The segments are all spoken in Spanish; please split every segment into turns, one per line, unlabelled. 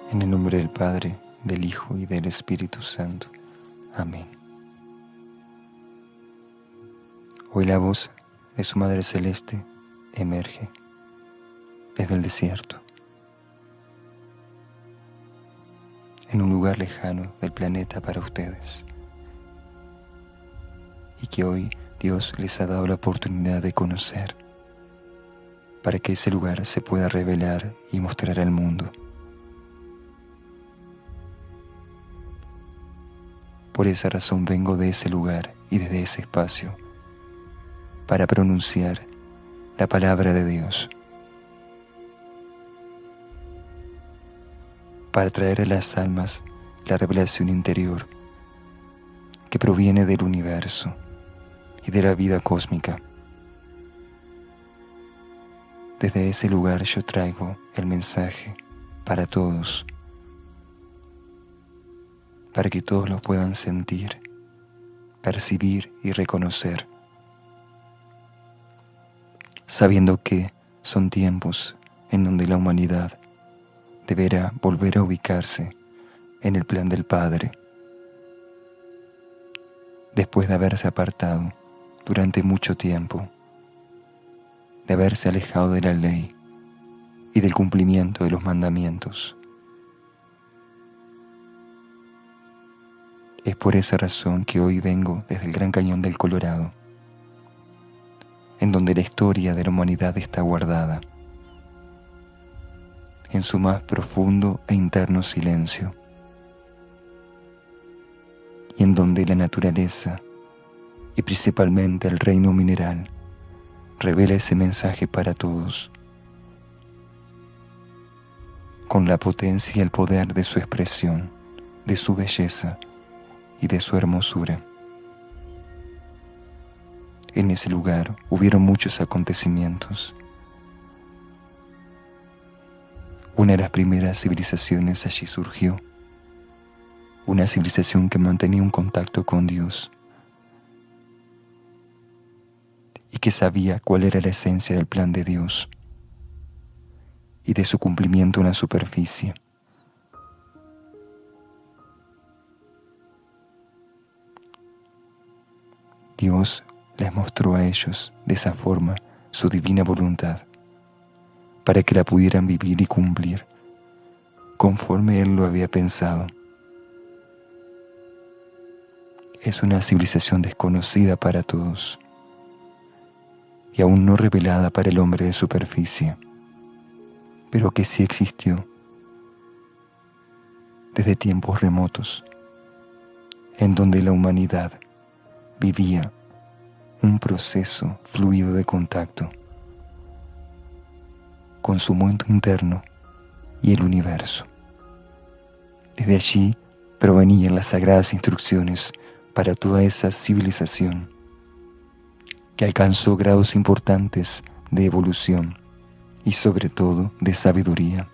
En el nombre del Padre, del Hijo y del Espíritu Santo. Amén. Hoy la voz de su Madre Celeste emerge desde el desierto, en un lugar lejano del planeta para ustedes, y que hoy Dios les ha dado la oportunidad de conocer, para que ese lugar se pueda revelar y mostrar al mundo. Por esa razón vengo de ese lugar y desde ese espacio para pronunciar la palabra de Dios, para traer a las almas la revelación interior que proviene del universo y de la vida cósmica. Desde ese lugar yo traigo el mensaje para todos, para que todos lo puedan sentir, percibir y reconocer, sabiendo que son tiempos en donde la humanidad deberá volver a ubicarse en el plan del Padre, después de haberse apartado durante mucho tiempo, de haberse alejado de la ley y del cumplimiento de los mandamientos. Es por esa razón que hoy vengo desde el Gran Cañón del Colorado, en donde la historia de la humanidad está guardada, en su más profundo e interno silencio, y en donde la naturaleza, y principalmente el reino mineral, revela ese mensaje para todos, con la potencia y el poder de su expresión, de su belleza y de su hermosura. En ese lugar hubieron muchos acontecimientos. Una de las primeras civilizaciones allí surgió, una civilización que mantenía un contacto con Dios y que sabía cuál era la esencia del plan de Dios y de su cumplimiento en la superficie. Dios les mostró a ellos de esa forma su divina voluntad, para que la pudieran vivir y cumplir, conforme Él lo había pensado. Es una civilización desconocida para todos, y aún no revelada para el hombre de superficie, pero que sí existió desde tiempos remotos, en donde la humanidad vivía un proceso fluido de contacto con su mundo interno y el universo. Desde allí provenían las sagradas instrucciones para toda esa civilización que alcanzó grados importantes de evolución y sobre todo de sabiduría,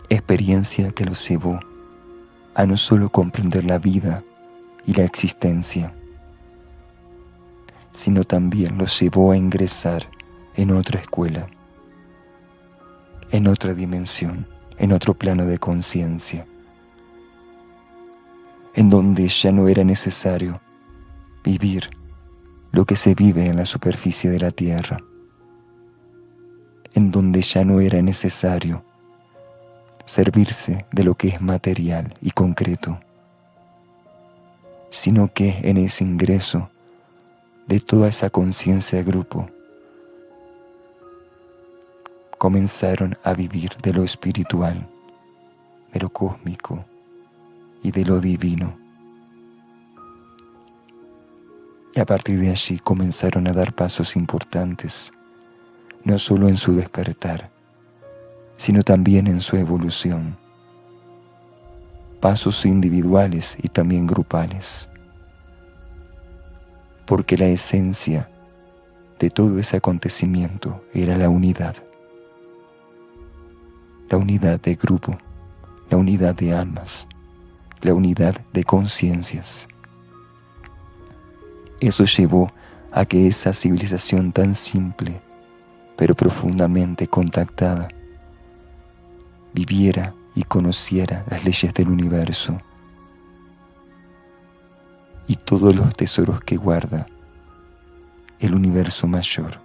experiencia que los llevó a no solo comprender la vida y la existencia, sino también los llevó a ingresar en otra escuela, en otra dimensión, en otro plano de conciencia, en donde ya no era necesario vivir lo que se vive en la superficie de la tierra, en donde ya no era necesario servirse de lo que es material y concreto, sino que en ese ingreso de toda esa conciencia de grupo comenzaron a vivir de lo espiritual, de lo cósmico y de lo divino. Y a partir de allí comenzaron a dar pasos importantes, no solo en su despertar, sino también en su evolución. Pasos individuales y también grupales. Porque la esencia de todo ese acontecimiento era la unidad. La unidad de grupo, la unidad de almas, la unidad de conciencias. Eso llevó a que esa civilización tan simple, pero profundamente contactada, viviera y conociera las leyes del universo y todos los tesoros que guarda el universo mayor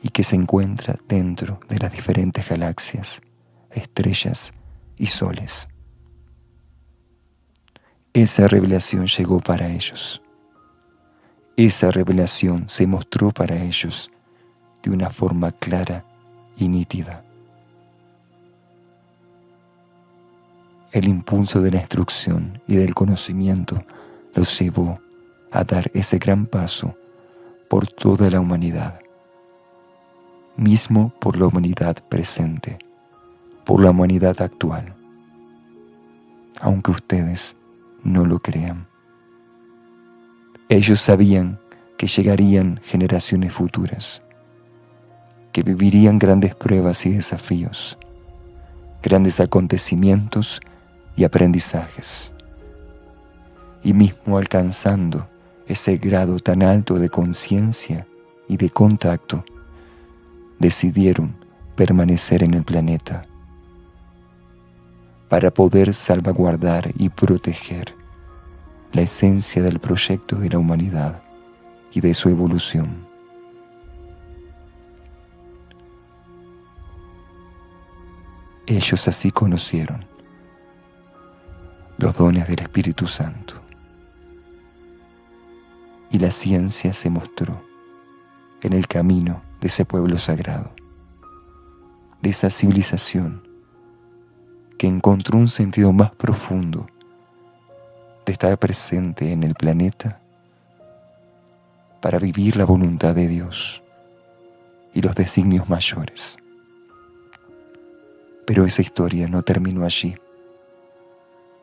y que se encuentra dentro de las diferentes galaxias, estrellas y soles. Esa revelación llegó para ellos. Esa revelación se mostró para ellos de una forma clara y nítida. El impulso de la instrucción y del conocimiento los llevó a dar ese gran paso por toda la humanidad, mismo por la humanidad presente, por la humanidad actual, aunque ustedes no lo crean. Ellos sabían que llegarían generaciones futuras, que vivirían grandes pruebas y desafíos, grandes acontecimientos y aprendizajes. Y mismo alcanzando ese grado tan alto de conciencia y de contacto, decidieron permanecer en el planeta para poder salvaguardar y proteger la esencia del proyecto de la humanidad y de su evolución. Ellos así conocieron los dones del Espíritu Santo y la ciencia se mostró en el camino de ese pueblo sagrado, de esa civilización que encontró un sentido más profundo de estar presente en el planeta para vivir la voluntad de Dios y los designios mayores. Pero esa historia no terminó allí,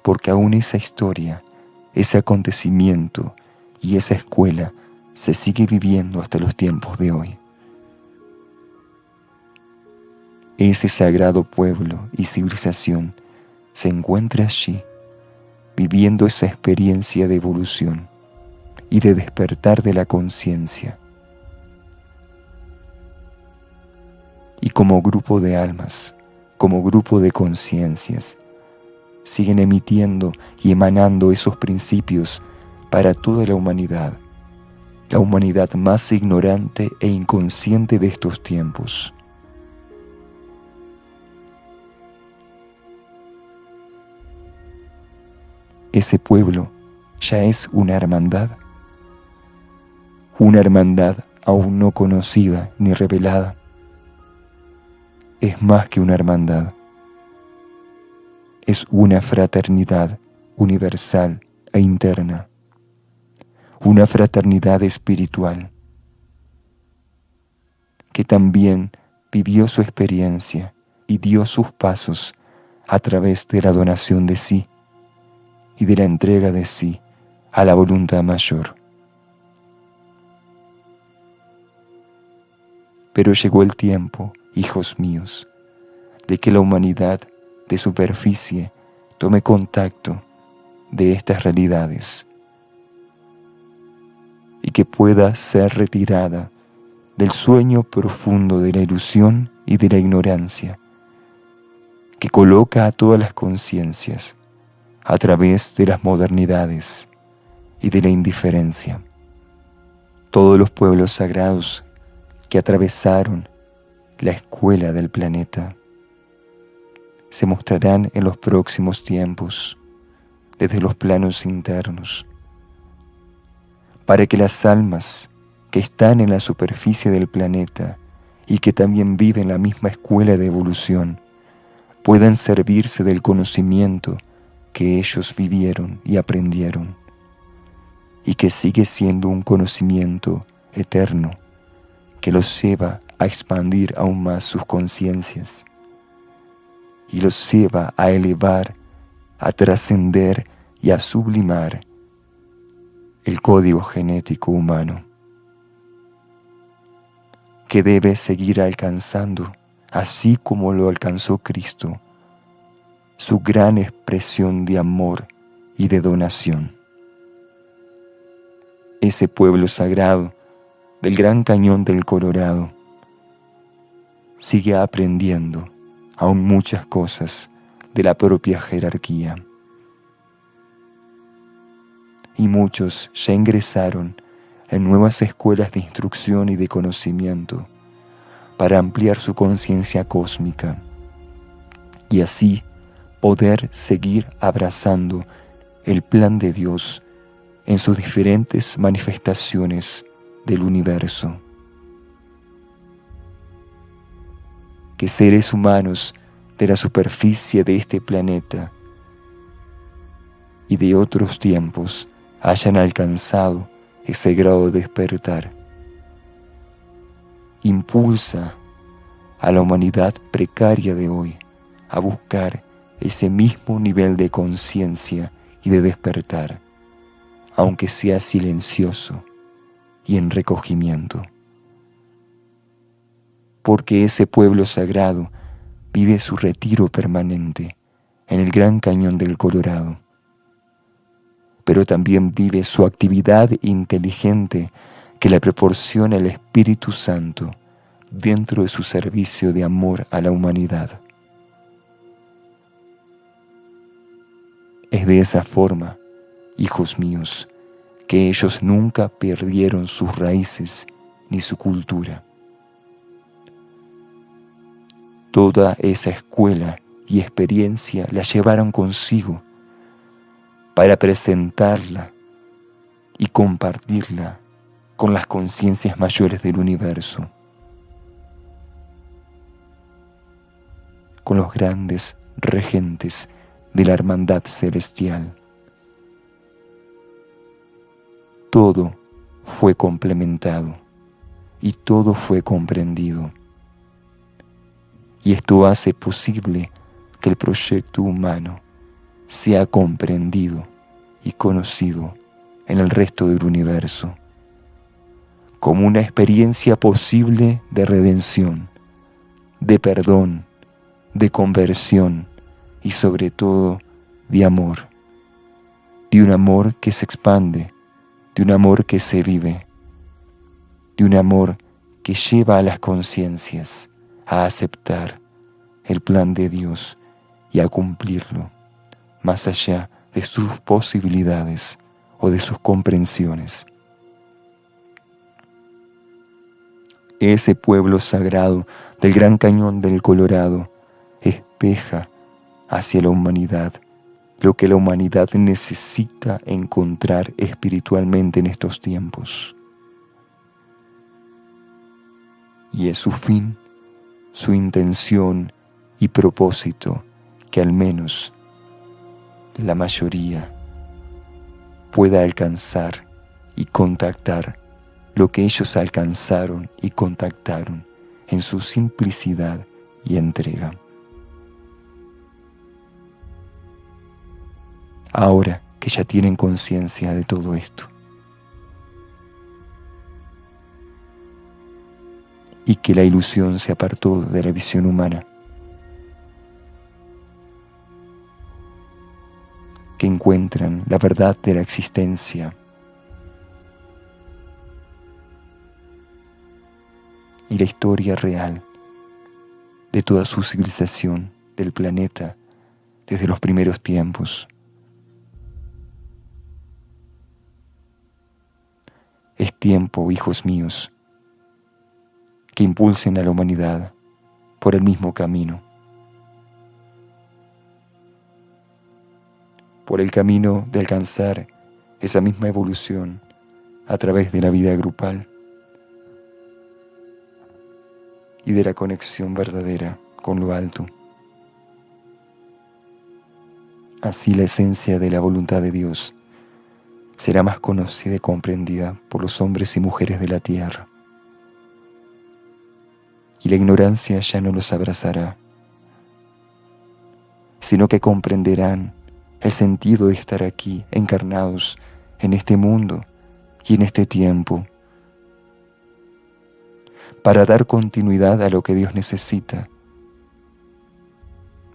porque aún esa historia, ese acontecimiento y esa escuela se sigue viviendo hasta los tiempos de hoy. Ese sagrado pueblo y civilización se encuentra allí, viviendo esa experiencia de evolución y de despertar de la conciencia. Y como grupo de almas, como grupo de conciencias, siguen emitiendo y emanando esos principios para toda la humanidad más ignorante e inconsciente de estos tiempos. Ese pueblo ya es una hermandad aún no conocida ni revelada. Es más que una hermandad, es una fraternidad universal e interna, una fraternidad espiritual que también vivió su experiencia y dio sus pasos a través de la donación de sí y de la entrega de sí a la voluntad mayor. Pero llegó el tiempo, hijos míos, de que la humanidad de superficie tome contacto de estas realidades y que pueda ser retirada del sueño profundo de la ilusión y de la ignorancia que coloca a todas las conciencias a través de las modernidades y de la indiferencia. Todos los pueblos sagrados que atravesaron la escuela del planeta se mostrarán en los próximos tiempos desde los planos internos, para que las almas que están en la superficie del planeta y que también viven la misma escuela de evolución puedan servirse del conocimiento que ellos vivieron y aprendieron, y que sigue siendo un conocimiento eterno que los lleva a expandir aún más sus conciencias y los lleva a elevar, a trascender y a sublimar el código genético humano, que debe seguir alcanzando, así como lo alcanzó Cristo, su gran expresión de amor y de donación. Ese pueblo sagrado del Gran Cañón del Colorado sigue aprendiendo aún muchas cosas de la propia jerarquía. Y muchos ya ingresaron en nuevas escuelas de instrucción y de conocimiento para ampliar su conciencia cósmica y así poder seguir abrazando el plan de Dios en sus diferentes manifestaciones del universo. Que seres humanos de la superficie de este planeta y de otros tiempos hayan alcanzado ese grado de despertar. Impulsa a la humanidad precaria de hoy a buscar ese mismo nivel de conciencia y de despertar, aunque sea silencioso y en recogimiento. Porque ese pueblo sagrado vive su retiro permanente en el Gran Cañón del Colorado, pero también vive su actividad inteligente que le proporciona el Espíritu Santo dentro de su servicio de amor a la humanidad. Es de esa forma, hijos míos, que ellos nunca perdieron sus raíces ni su cultura. Toda esa escuela y experiencia la llevaron consigo para presentarla y compartirla con las conciencias mayores del universo, con los grandes regentes de la hermandad celestial. Todo fue complementado y todo fue comprendido. Y esto hace posible que el proyecto humano sea comprendido y conocido en el resto del universo como una experiencia posible de redención, de perdón, de conversión y sobre todo de amor. De un amor que se expande, de un amor que se vive, de un amor que lleva a las conciencias a aceptar el plan de Dios y a cumplirlo, más allá de sus posibilidades o de sus comprensiones. Ese pueblo sagrado del Gran Cañón del Colorado espeja hacia la humanidad lo que la humanidad necesita encontrar espiritualmente en estos tiempos. Y es su fin, su intención y propósito que al menos la mayoría pueda alcanzar y contactar lo que ellos alcanzaron y contactaron en su simplicidad y entrega. Ahora que ya tienen conciencia de todo esto y que la ilusión se apartó de la visión humana, que encuentran la verdad de la existencia y la historia real de toda su civilización del planeta desde los primeros tiempos. Es tiempo, hijos míos, que impulsen a la humanidad por el mismo camino, por el camino de alcanzar esa misma evolución a través de la vida grupal y de la conexión verdadera con lo alto. Así la esencia de la voluntad de Dios será más conocida y comprendida por los hombres y mujeres de la tierra. Y la ignorancia ya no los abrazará, sino que comprenderán el sentido de estar aquí encarnados en este mundo y en este tiempo, para dar continuidad a lo que Dios necesita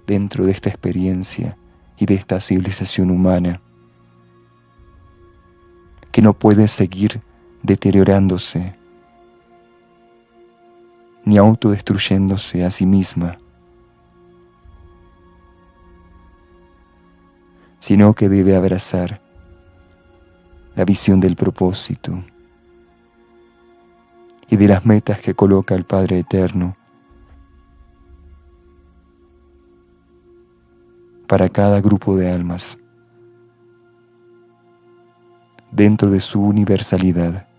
dentro de esta experiencia y de esta civilización humana, que no puede seguir deteriorándose ni autodestruyéndose a sí misma, sino que debe abrazar la visión del propósito y de las metas que coloca el Padre Eterno para cada grupo de almas, dentro de su universalidad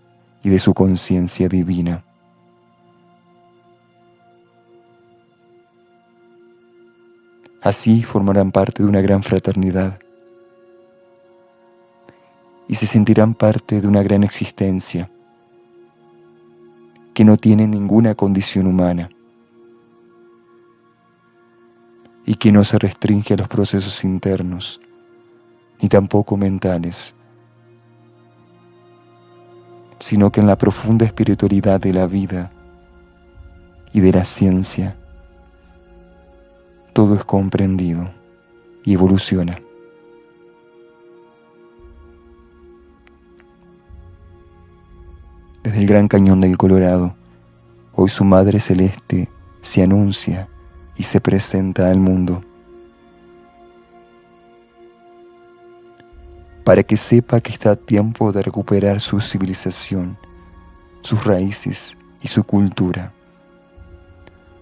y de su conciencia divina. Así formarán parte de una gran fraternidad y se sentirán parte de una gran existencia que no tiene ninguna condición humana y que no se restringe a los procesos internos, ni tampoco mentales, sino que en la profunda espiritualidad de la vida y de la ciencia, todo es comprendido y evoluciona. Desde el Gran Cañón del Colorado, hoy su Madre Celeste se anuncia y se presenta al mundo, para que sepa que está a tiempo de recuperar su civilización, sus raíces y su cultura,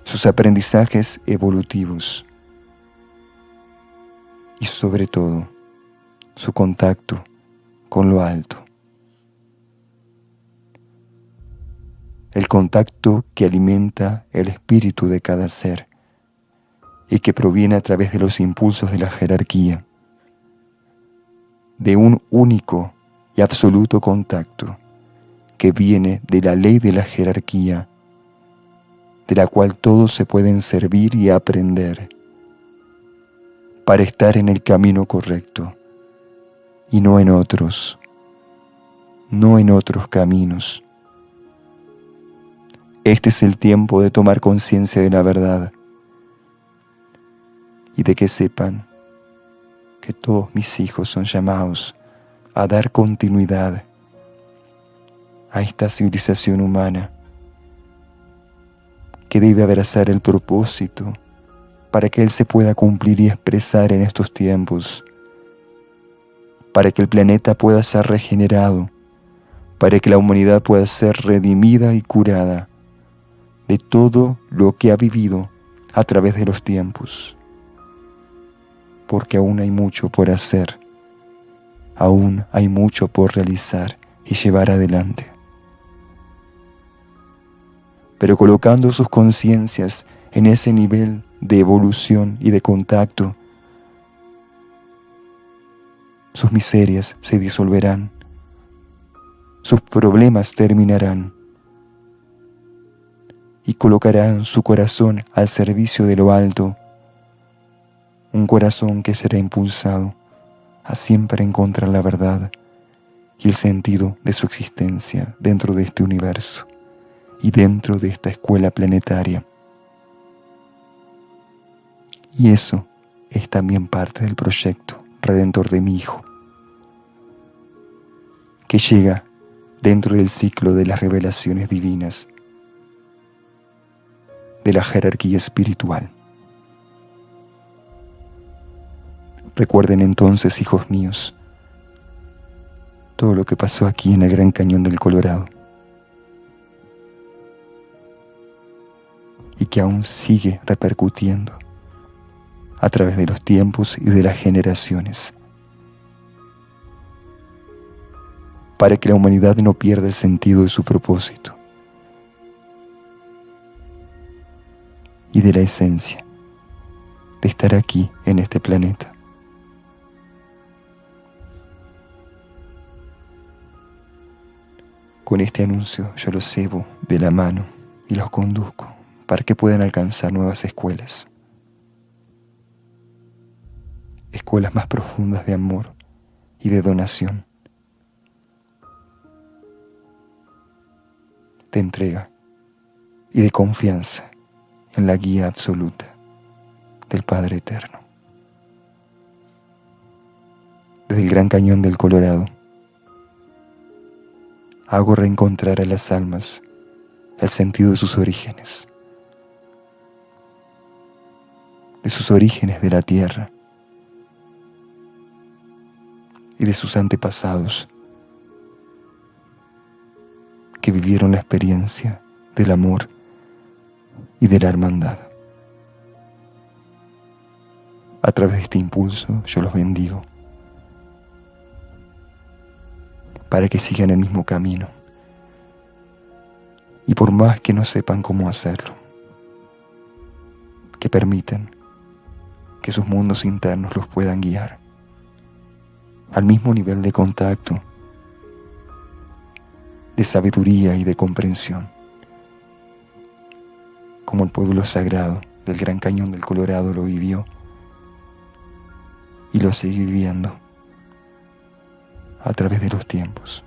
sus aprendizajes evolutivos y sobre todo su contacto con lo alto. El contacto que alimenta el espíritu de cada ser y que proviene a través de los impulsos de la jerarquía, de un único y absoluto contacto que viene de la ley de la jerarquía, de la cual todos se pueden servir y aprender para estar en el camino correcto y no en otros caminos. Este es el tiempo de tomar conciencia de la verdad y de que sepan que todos mis hijos son llamados a dar continuidad a esta civilización humana que debe abrazar el propósito para que él se pueda cumplir y expresar en estos tiempos, para que el planeta pueda ser regenerado, para que la humanidad pueda ser redimida y curada de todo lo que ha vivido a través de los tiempos, porque aún hay mucho por hacer, aún hay mucho por realizar y llevar adelante. Pero colocando sus conciencias en ese nivel de evolución y de contacto, sus miserias se disolverán, sus problemas terminarán y colocarán su corazón al servicio de lo alto, un corazón que será impulsado a siempre encontrar la verdad y el sentido de su existencia dentro de este universo y dentro de esta escuela planetaria. Y eso es también parte del proyecto redentor de mi Hijo, que llega dentro del ciclo de las revelaciones divinas, de la jerarquía espiritual. Recuerden entonces, hijos míos, todo lo que pasó aquí en el Gran Cañón del Colorado y que aún sigue repercutiendo a través de los tiempos y de las generaciones, para que la humanidad no pierda el sentido de su propósito y de la esencia de estar aquí en este planeta. Con este anuncio yo los llevo de la mano y los conduzco para que puedan alcanzar nuevas escuelas, escuelas más profundas de amor y de donación, de entrega y de confianza en la guía absoluta del Padre Eterno. Desde el Gran Cañón del Colorado, hago reencontrar a las almas el sentido de sus orígenes, de sus orígenes de la tierra y de sus antepasados que vivieron la experiencia del amor y de la hermandad. A través de este impulso yo los bendigo para que sigan el mismo camino y por más que no sepan cómo hacerlo, que permitan que sus mundos internos los puedan guiar al mismo nivel de contacto, de sabiduría y de comprensión, como el pueblo sagrado del Gran Cañón del Colorado lo vivió y lo sigue viviendo a través de los tiempos.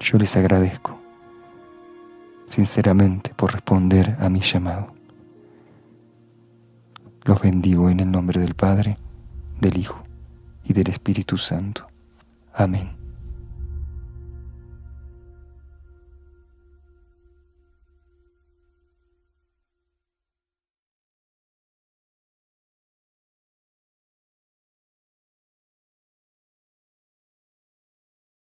Yo les agradezco sinceramente por responder a mi llamado. Los bendigo en el nombre del Padre, del Hijo y del Espíritu Santo. Amén.